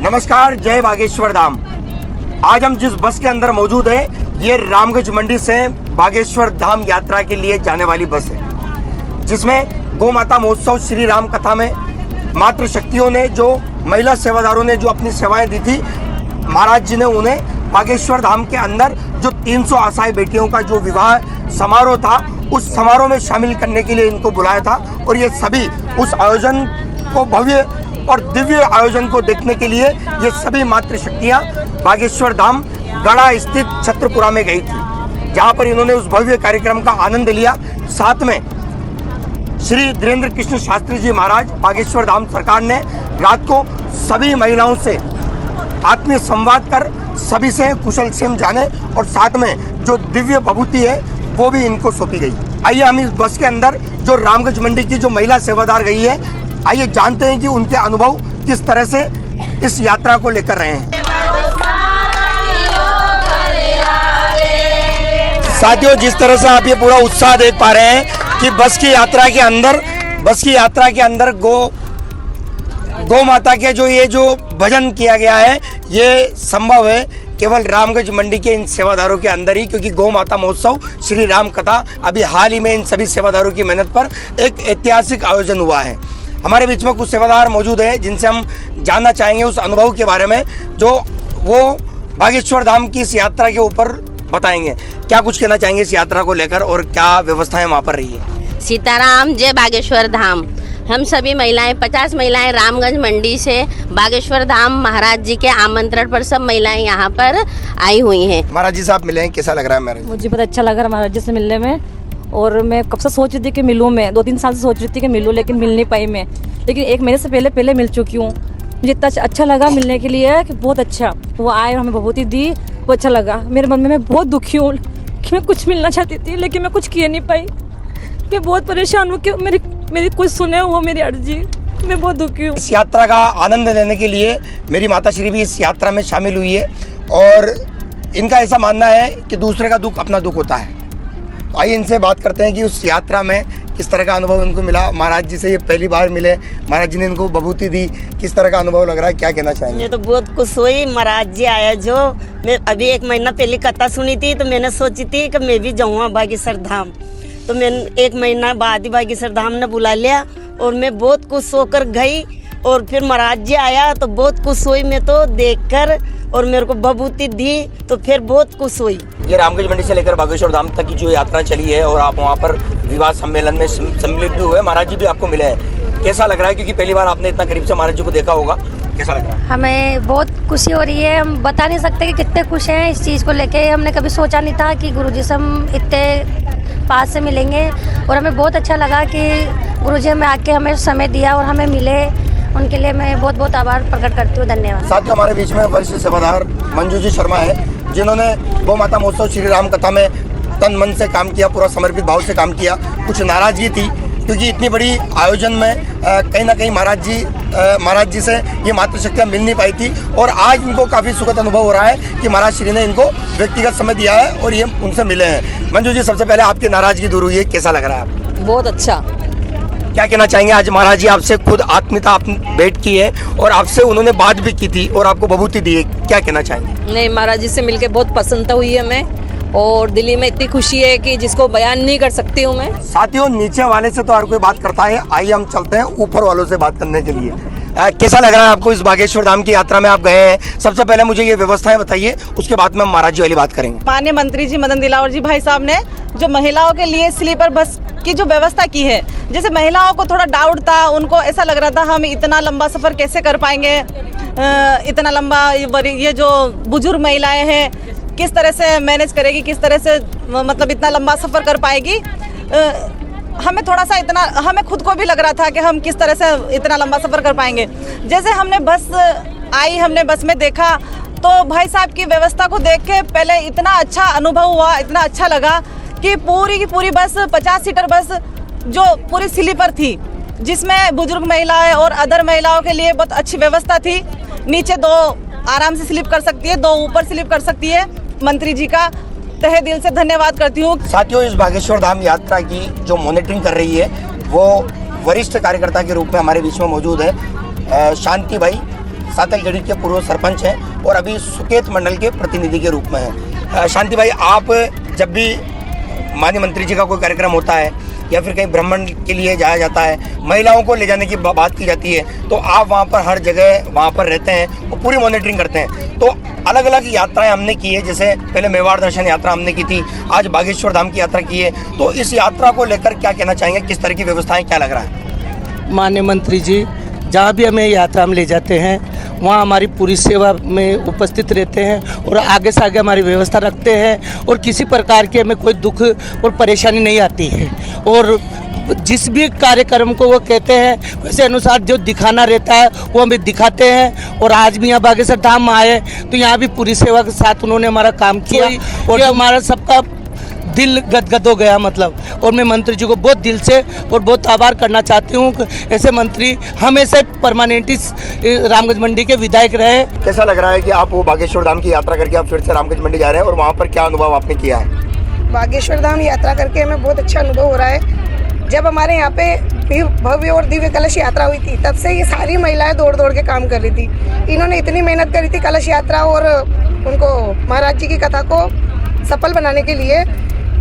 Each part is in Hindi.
नमस्कार, जय बागेश्वर धाम। आज हम जिस बस के अंदर मौजूद है ये रामगंज मंडी से बागेश्वर धाम यात्रा के लिए जाने वाली बस है, जिसमें गौ माता महोत्सव श्री राम कथा में मातृ शक्तियों ने, जो महिला सेवादारों ने जो अपनी सेवाएं दी थी, महाराज जी ने उन्हें बागेश्वर धाम के अंदर जो 300 आशाएं बेटियों का जो विवाह समारोह था, उस समारोह में शामिल करने के लिए इनको बुलाया था। और ये सभी उस आयोजन को, भव्य और दिव्य आयोजन को देखने के लिए ये सभी मातृशक्तियाँ बागेश्वर धाम गढ़ा स्थित छत्रपुरा में गई थी, जहाँ पर इन्होंने उस भव्य कार्यक्रम का आनंद लिया। साथ में श्री धीरेन्द्र कृष्ण शास्त्री जी महाराज, बागेश्वर धाम सरकार ने रात को सभी महिलाओं से आत्मीय संवाद कर सभी से कुशल क्षेम जाने, और साथ में जो दिव्य विभूति है वो भी इनको सौंपी गई। आइए हम इस बस के अंदर जो रामगंज मंडी की जो महिला सेवादार गई है, आइए जानते हैं कि उनके अनुभव किस तरह से इस यात्रा को लेकर रहे हैं। साथियों, जिस तरह से आप ये पूरा उत्साह देख पा रहे हैं कि बस की यात्रा के अंदर गौ माता के जो भजन किया गया है, ये संभव है केवल रामगंज मंडी के इन सेवादारों के अंदर ही, क्योंकि गौ माता महोत्सव श्री राम कथा अभी हाल ही में इन सभी सेवादारों की मेहनत पर एक ऐतिहासिक आयोजन हुआ है। हमारे बीच में कुछ सेवादार मौजूद हैं जिनसे हम जानना चाहेंगे उस अनुभव के बारे में, जो वो बागेश्वर धाम की इस यात्रा के ऊपर बताएंगे। क्या कुछ कहना चाहेंगे इस यात्रा को लेकर और क्या व्यवस्थाएं वहाँ पर रही है? सीताराम, जय बागेश्वर धाम। हम सभी महिलाएं, 50 महिलाएं रामगंज मंडी से बागेश्वर धाम महाराज जी के आमंत्रण पर सब महिलाएं यहाँ पर आई हुई हैं। महाराज जी से आप मिले हैं, कैसा लग रहा है महाराज? मुझे बहुत अच्छा लग रहा है महाराज जी से मिलने में, और मैं कब से सोच रही थी कि मिलूँ। मैं 2-3 साल से सोच रही थी कि मिलूँ, लेकिन मिल नहीं पाई मैं। लेकिन 1 महीने से पहले मिल चुकी हूँ। मुझे इतना अच्छा लगा मिलने के लिए कि बहुत अच्छा। वो आए, हमें विभूति दी, वो अच्छा लगा। मेरे मन में मैं बहुत दुखी हूँ कि मैं कुछ मिलना चाहती थी, लेकिन मैं कुछ किए नहीं पाई। मैं बहुत परेशान हूँ कि मेरी कुछ सुने वो मेरी अर्जी। मैं बहुत दुखी हूँ। इस यात्रा का आनंद लेने के लिए मेरी माता श्री भी इस यात्रा में शामिल हुई है, और इनका ऐसा मानना है कि दूसरे का दुख अपना दुख होता है। तो आइए इनसे बात करते हैं कि उस यात्रा में किस तरह का अनुभव इनको मिला। महाराज जी से ये पहली बार मिले, महाराज जी ने इनको विभूति दी, किस तरह का अनुभव लग रहा है, क्या कहना चाहेंगे? मुझे तो बहुत खुश हुई। महाराज जी आया, जो मैं अभी 1 महीना पहले कथा सुनी थी, तो मैंने सोची थी कि मैं भी जाऊँगा बागेश्वर धाम। तो मैंने 1 महीना बाद ही बागेश्वर धाम ने बुला लिया, और मैं बहुत खुश होकर गई। और फिर महाराज जी आया तो बहुत खुश हुई मैं तो देखकर, और मेरे को विभूति दी तो फिर बहुत खुश हुई। ये रामगंज मंडी से लेकर बागेश्वर धाम तक की जो यात्रा चली है, और आप वहाँ पर विवाह सम्मेलन में सम्मिलित भी हुए, महाराज जी भी आपको मिले हैं, कैसा लग रहा है? क्योंकि पहली बार आपने इतना करीब से महाराज जी को देखा होगा, कैसा लग रहा है? हमें बहुत खुशी हो रही है। हम बता नहीं सकते कि कितने खुश हैं इस चीज़ को लेके। हमने कभी सोचा नहीं था कि गुरुजी से हम इतने पास से मिलेंगे, और हमें बहुत अच्छा लगा कि गुरुजी हमें आके हमें समय दिया और हमें मिले। उनके लिए मैं बहुत बहुत आभार प्रकट करती हूँ। धन्यवाद। साथ ही हमारे बीच में वरिष्ठ सेवादार मंजू जी शर्मा है, जिन्होंने गौ माता महोत्सव श्री राम कथा में तन मन से काम किया, पूरा समर्पित भाव से काम किया। कुछ नाराजगी थी क्योंकि इतनी बड़ी आयोजन में कहीं ना कहीं महाराज जी से ये मातृशक्तियाँ मिल नहीं पाई थी, और आज इनको काफ़ी सुखद अनुभव हो रहा है कि महाराज श्री ने इनको व्यक्तिगत समय दिया है और ये उनसे मिले हैं। मंजू जी, सबसे पहले आपकी नाराजगी दूर हुई है, कैसा लग रहा है आपको? बहुत अच्छा। क्या कहना चाहेंगे? आज महाराज जी आपसे खुद आत्मीयता भेंट की है, और आपसे उन्होंने बात भी की थी और आपको विभूति दी है, क्या कहना चाहेंगे? नहीं, महाराज जी से मिलके बहुत प्रसन्नता हुई है हमें, और दिल्ली में इतनी खुशी है कि जिसको बयान नहीं कर सकती हूँ मैं। साथियों, नीचे वाले से तो हर कोई बात करता है, आइए हम चलते हैं ऊपर वालों से बात करने के लिए। कैसा लग रहा है आपको? इस बागेश्वर धाम की यात्रा में आप गए हैं, सबसे पहले मुझे ये व्यवस्थाएं बताइए, उसके बाद में हम महाराज जी वाली बात करेंगे। माननीय मंत्री जी मदन दिलावर जी भाई साहब ने जो महिलाओं के लिए स्लीपर बस की जो व्यवस्था की है, जैसे महिलाओं को थोड़ा डाउट था, उनको ऐसा लग रहा था हम इतना लंबा सफर कैसे कर पाएंगे, इतना लंबा, ये जो बुजुर्ग महिलाएं हैं किस तरह से मैनेज करेगी, किस तरह से मतलब इतना लंबा सफर कर पाएगी। हमें थोड़ा सा इतना, हमें खुद को भी लग रहा था कि हम किस तरह से इतना लंबा सफर कर पाएंगे। जैसे हमने बस आई, हमने बस में देखा, तो भाई साहब की व्यवस्था को देख के पहले इतना अच्छा अनुभव हुआ, इतना अच्छा लगा कि पूरी की पूरी बस 50 सीटर बस जो पूरी स्लीपर थी, जिसमें बुजुर्ग महिलाएं और अदर महिलाओं के लिए बहुत अच्छी व्यवस्था थी। नीचे 2 आराम से स्लीप कर सकती है, 2 ऊपर स्लीप कर सकती है। मंत्री जी का तहे दिल से धन्यवाद करती हूँ। साथियों, इस बागेश्वर धाम यात्रा की जो मॉनिटरिंग कर रही है वो वरिष्ठ कार्यकर्ता के रूप में हमारे बीच में मौजूद है शांति भाई। सातलगढ़ी के पूर्व सरपंच हैं और अभी सुकेत मंडल के प्रतिनिधि के रूप में हैं। शांति भाई, आप जब भी माननीय मंत्री जी का कोई कार्यक्रम होता है या फिर कहीं भ्रमण के लिए जाया जाता है, महिलाओं को ले जाने की बात की जाती है, तो आप वहाँ पर हर जगह वहाँ पर रहते हैं और पूरी मॉनिटरिंग करते हैं। तो अलग अलग यात्राएं हमने की है, जैसे पहले मेवाड़ दर्शन यात्रा हमने की थी, आज बागेश्वर धाम की यात्रा की है। तो इस यात्रा को लेकर क्या कहना चाहेंगे, किस तरह की व्यवस्थाएं, क्या लग रहा है? माननीय मंत्री जी जहाँ भी हमें यात्रा में ले जाते हैं वहाँ हमारी पूरी सेवा में उपस्थित रहते हैं और आगे से आगे हमारी व्यवस्था रखते हैं और किसी प्रकार की हमें कोई दुख और परेशानी नहीं आती है। और जिस भी कार्यक्रम को वो कहते हैं वैसे अनुसार जो दिखाना रहता है वो हमें दिखाते हैं। और आज भी यहाँ बागेश्वर धाम आए तो यहाँ भी पूरी सेवा के साथ उन्होंने हमारा काम किया और हमारा सबका दिल गदगद हो गया मतलब। और मैं मंत्री जी को बहुत दिल से और बहुत आभार करना चाहती हूँ, ऐसे मंत्री हमेशा परमानेंट इस रामगंज मंडी के विधायक रहे। कैसा लग रहा है कि आप वो बागेश्वर धाम की यात्रा करके आप फिर से रामगंज मंडी जा रहे हैं और वहाँ पर क्या अनुभव आपने किया है? बागेश्वर धाम यात्रा करके हमें बहुत अच्छा अनुभव हो रहा है। जब हमारे यहाँ पे भव्य और दिव्य कलश यात्रा हुई थी तब से ये सारी महिलाएं दौड़ दौड़ के काम कर रही थी। इन्होंने इतनी मेहनत करी थी कलश यात्रा और उनको महाराज जी की कथा को सफल बनाने के लिए।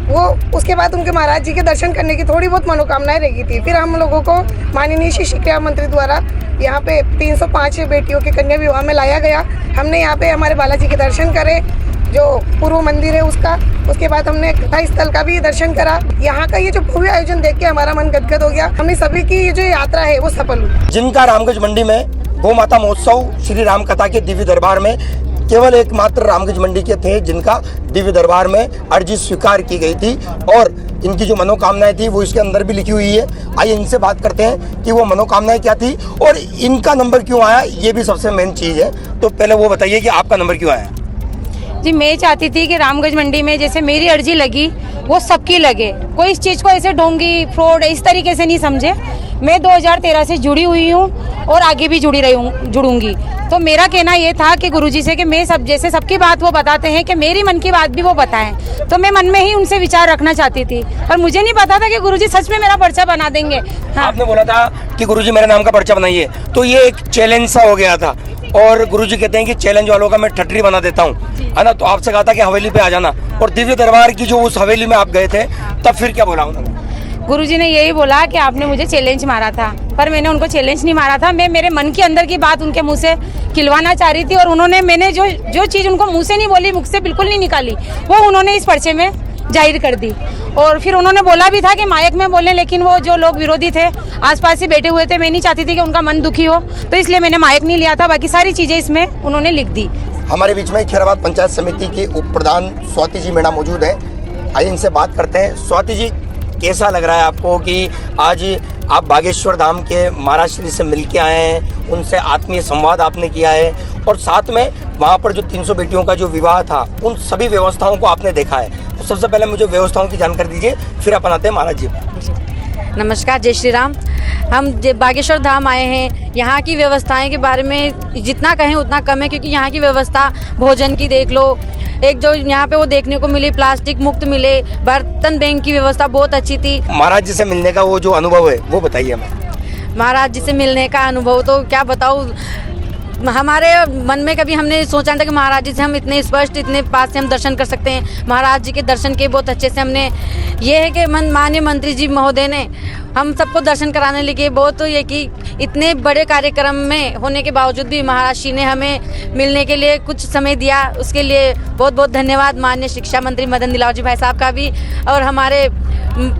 वो उसके बाद उनके महाराज जी के दर्शन करने की थोड़ी बहुत मनोकामनाएं रह गई थी। फिर हम लोगों को माननीय शिक्षा मंत्री द्वारा यहाँ पे 305 बेटियों के कन्या विवाह में लाया गया। हमने यहाँ पे हमारे बालाजी के दर्शन करे, जो पूर्व मंदिर है उसका। उसके बाद हमने कथा स्थल का भी दर्शन करा। यहाँ का ये जो भव्य आयोजन देख के हमारा मन गदगद हो गया। हमने सभी की ये जो यात्रा है वो सफल हुई। जिनका रामगंज मंडी में गौ माता महोत्सव श्री राम कथा के दिव्य दरबार में केवल एकमात्र रामगंज मंडी के थे जिनका दिव्य दरबार में अर्जी स्वीकार की गई थी और इनकी जो मनोकामनाएं थी वो इसके अंदर भी लिखी हुई है। आइए इनसे बात करते हैं कि वो मनोकामनाएं क्या थी और इनका नंबर क्यों आया, ये भी सबसे मेन चीज़ है। तो पहले वो बताइए कि आपका नंबर क्यों आया? जी, मैं चाहती थी कि रामगंज मंडी में जैसे मेरी अर्जी लगी वो सबकी लगे, कोई इस चीज़ को ऐसे ढोंगी फ्रॉड इस तरीके से नहीं समझे। मैं 2013 से जुड़ी हुई हूँ और आगे भी जुड़ूंगी। तो मेरा कहना ये था कि गुरुजी से कि मैं जैसे सबकी बात वो बताते हैं कि मेरी मन की बात भी वो बताएं। तो मैं मन में ही उनसे विचार रखना चाहती थी और मुझे नहीं पता था कि गुरुजी सच में मेरा पर्चा बना देंगे। हाँ। आपने बोला था कि गुरुजी मेरे नाम का पर्चा बनाइए, तो ये एक चैलेंज सा हो गया था और गुरुजी कहते हैं कि चैलेंज वालों का मैं ठटरी बना देता हूँ, है ना। तो आपसे कहा था कि हवेली पे आ जाना और दिव्य दरबार की जो उस हवेली में आप गए थे तब फिर क्या बोला उन्होंने? गुरुजी ने यही बोला कि आपने मुझे चैलेंज मारा था, पर मैंने उनको चैलेंज नहीं मारा था। मैं मेरे मन के अंदर की बात उनके मुंह से खिलवाना चाह रही थी और उन्होंने मैंने जो चीज़ उनको मुंह से नहीं बोली, मुख से बिल्कुल नहीं निकाली, वो उन्होंने इस पर्चे में जाहिर कर दी। और फिर उन्होंने बोला भी था कि माइक में बोलें, लेकिन वो जो लोग विरोधी थे आसपास ही बैठे हुए थे, मैं नहीं चाहती थी कि उनका मन दुखी हो, तो इसलिए मैंने माइक नहीं लिया था। बाकी सारी चीज़ें इसमें उन्होंने लिख दी। हमारे बीच में खैराबाद पंचायत समिति की उप प्रधान स्वाति जी मीणा मौजूद है। आइए इनसे बात करते हैं। स्वाति जी, कैसा लग रहा है आपको कि आज आप बागेश्वर धाम के महाराज श्री से मिल के आए हैं, उनसे आत्मीय संवाद आपने किया है और साथ में वहाँ पर जो 300 बेटियों का जो विवाह था उन सभी व्यवस्थाओं को आपने देखा है। तो सबसे पहले मुझे व्यवस्थाओं की जानकारी दीजिए, फिर अपन आते हैं महाराज जी। नमस्कार, जय श्री राम। हम बागेश्वर धाम आए हैं। यहाँ की व्यवस्थाएं के बारे में जितना कहें उतना कम है, क्योंकि यहाँ की व्यवस्था भोजन की देख लो, एक जो यहाँ पे वो देखने को मिली प्लास्टिक मुक्त मिले, बर्तन बैंक की व्यवस्था बहुत अच्छी थी। महाराज जी से मिलने का वो जो अनुभव है वो बताइए हमें। महाराज जी से मिलने का अनुभव तो क्या बताऊँ, हमारे मन में कभी हमने सोचा नहीं था कि महाराज जी से हम इतने स्पष्ट इतने पास से हम दर्शन कर सकते हैं। महाराज जी के दर्शन के बहुत अच्छे से हमने, ये है कि माननीय मंत्री जी महोदय ने हम सबको दर्शन कराने लगे। बहुत तो ये कि इतने बड़े कार्यक्रम में होने के बावजूद भी महाराज जी ने हमें मिलने के लिए कुछ समय दिया, उसके लिए बहुत बहुत धन्यवाद माननीय शिक्षा मंत्री मदन दिलावर जी भाई साहब का भी, और हमारे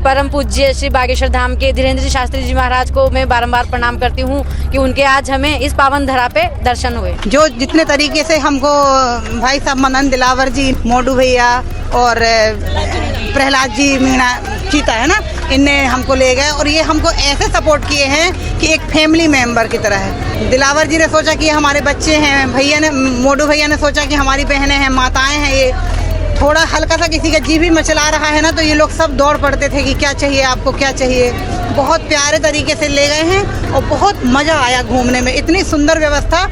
परम पूज्य श्री बागेश्वर धाम के धीरेन्द्र जी शास्त्री जी महाराज को मैं बारंबार प्रणाम करती हूँ कि उनके आज हमें इस पावन धरा पे दर्शन हुए। जो जितने तरीके से हमको भाई साहब मदन दिलावर जी, मोडू भैया और प्रहलाद जी मीणा चीता है ना, इनने हमको ले गए और ये हमको ऐसे सपोर्ट किए हैं कि एक फैमिली मेंबर की तरह है। दिलावर जी ने सोचा कि हमारे बच्चे हैं, भैया ने, मोडू भैया ने सोचा कि हमारी बहनें हैं, माताएं हैं। ये थोड़ा हल्का सा किसी का जी भी मचला रहा है ना तो ये लोग सब दौड़ पड़ते थे कि क्या चाहिए आपको, क्या चाहिए। बहुत प्यारे तरीके से ले गए हैं और बहुत मज़ा आया घूमने में। इतनी सुंदर व्यवस्था,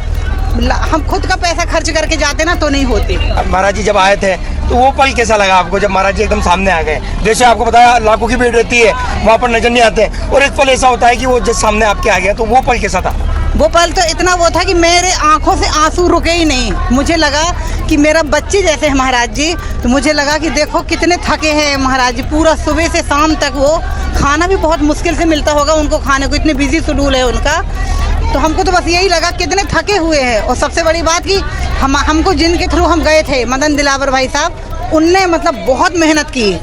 हम खुद का पैसा खर्च करके जाते ना तो नहीं होती। अब महाराज जी जब आए थे तो वो पल कैसा लगा आपको जब महाराज जी एकदम सामने आ गए? जैसे आपको बताया लाखों की भीड़ रहती है, वहाँ पर नजर नहीं आते, और एक पल ऐसा होता है कि वो जब सामने आपके आ गया, तो वो पल कैसा था? वो पल तो इतना वो था कि मेरे आंखों से आंसू रुके ही नहीं। मुझे लगा कि मेरा बच्चे जैसे है महाराज जी। तो मुझे लगा कि देखो कितने थके हैं महाराज जी, पूरा सुबह से शाम तक वो खाना भी बहुत मुश्किल से मिलता होगा उनको खाने को, इतने बिजी शेड्यूल है उनका। तो हमको तो बस यही लगा कितने थके हुए हैं। और सबसे बड़ी बात कि हमको जिनके थ्रू हम गए थे, मदन दिलावर भाई साहब, उनने मतलब बहुत मेहनत की।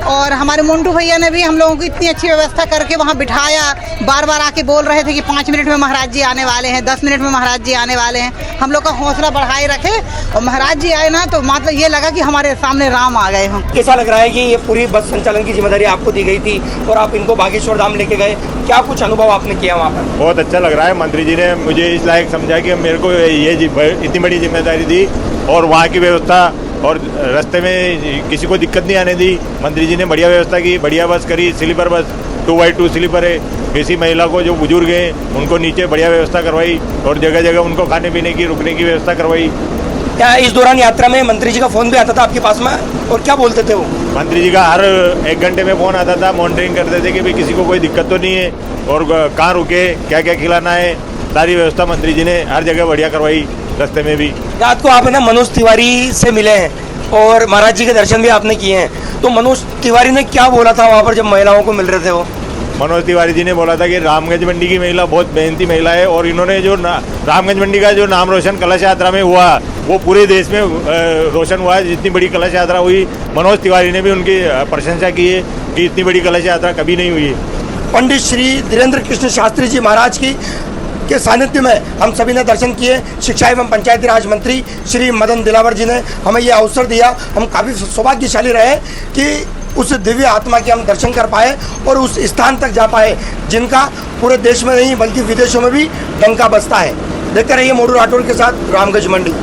और हमारे मोन्टू भैया ने भी हम लोगों को इतनी अच्छी व्यवस्था करके वहाँ बिठाया। बार बार आके बोल रहे थे कि 5 मिनट में महाराज जी आने वाले हैं, 10 मिनट में महाराज जी आने वाले हैं। हम लोग का हौसला बढ़ाए रखे और महाराज जी आए ना तो मतलब ये लगा कि हमारे सामने राम आ गए हम। कैसा लग रहा है कि ये पूरी बस संचालन की जिम्मेदारी आपको दी गई थी और आप इनको बागेश्वर धाम लेके गए, क्या कुछ अनुभव आपने किया वहाँ पर? बहुत अच्छा लग रहा है। मंत्री जी ने मुझे इस लायक समझा कि मेरे को ये इतनी बड़ी जिम्मेदारी दी और वहाँ की व्यवस्था और रास्ते में किसी को दिक्कत नहीं आने दी। मंत्री जी ने बढ़िया व्यवस्था की, बढ़िया बस करी, स्लीपर बस 2x2 स्लीपर है। किसी महिला को जो बुजुर्ग हैं उनको नीचे बढ़िया व्यवस्था करवाई और जगह जगह उनको खाने पीने की रुकने की व्यवस्था करवाई। क्या इस दौरान यात्रा में मंत्री जी का फोन भी आता था आपके पास में और क्या बोलते थे वो? मंत्री जी का हर 1 घंटे में फ़ोन आता था, मॉनिटरिंग करते थे कि भाई किसी को कोई दिक्कत तो नहीं है और कहाँ रुके, क्या क्या खिलाना है, सारी व्यवस्था मंत्री जी ने हर जगह बढ़िया करवाई। रास्ते में भी रात को आप है ना मनोज तिवारी से मिले हैं और महाराज जी के दर्शन भी आपने किए हैं, तो मनोज तिवारी ने क्या बोला था वहाँ पर जब महिलाओं को मिल रहे थे वो? मनोज तिवारी जी ने बोला था कि रामगंज मंडी की महिला बहुत मेहनती महिला है और इन्होंने जो रामगंज मंडी का जो नाम रोशन कलश यात्रा में हुआ वो पूरे देश में रोशन हुआ है। जितनी बड़ी कलश यात्रा हुई, मनोज तिवारी ने भी उनकी प्रशंसा की है कि इतनी बड़ी कलश यात्रा कभी नहीं हुई है। पंडित श्री धीरेन्द्र कृष्ण शास्त्री जी महाराज की के सानिध्य में हम सभी ने दर्शन किए। शिक्षा एवं पंचायती राज मंत्री श्री मदन दिलावर जी ने हमें यह अवसर दिया। हम काफ़ी सौभाग्यशाली रहे कि उस दिव्य आत्मा के हम दर्शन कर पाए और उस स्थान तक जा पाए जिनका पूरे देश में नहीं बल्कि विदेशों में भी डंका बजता है। देखते रहिए मोडू राठौड़ के साथ रामगंज मंडी।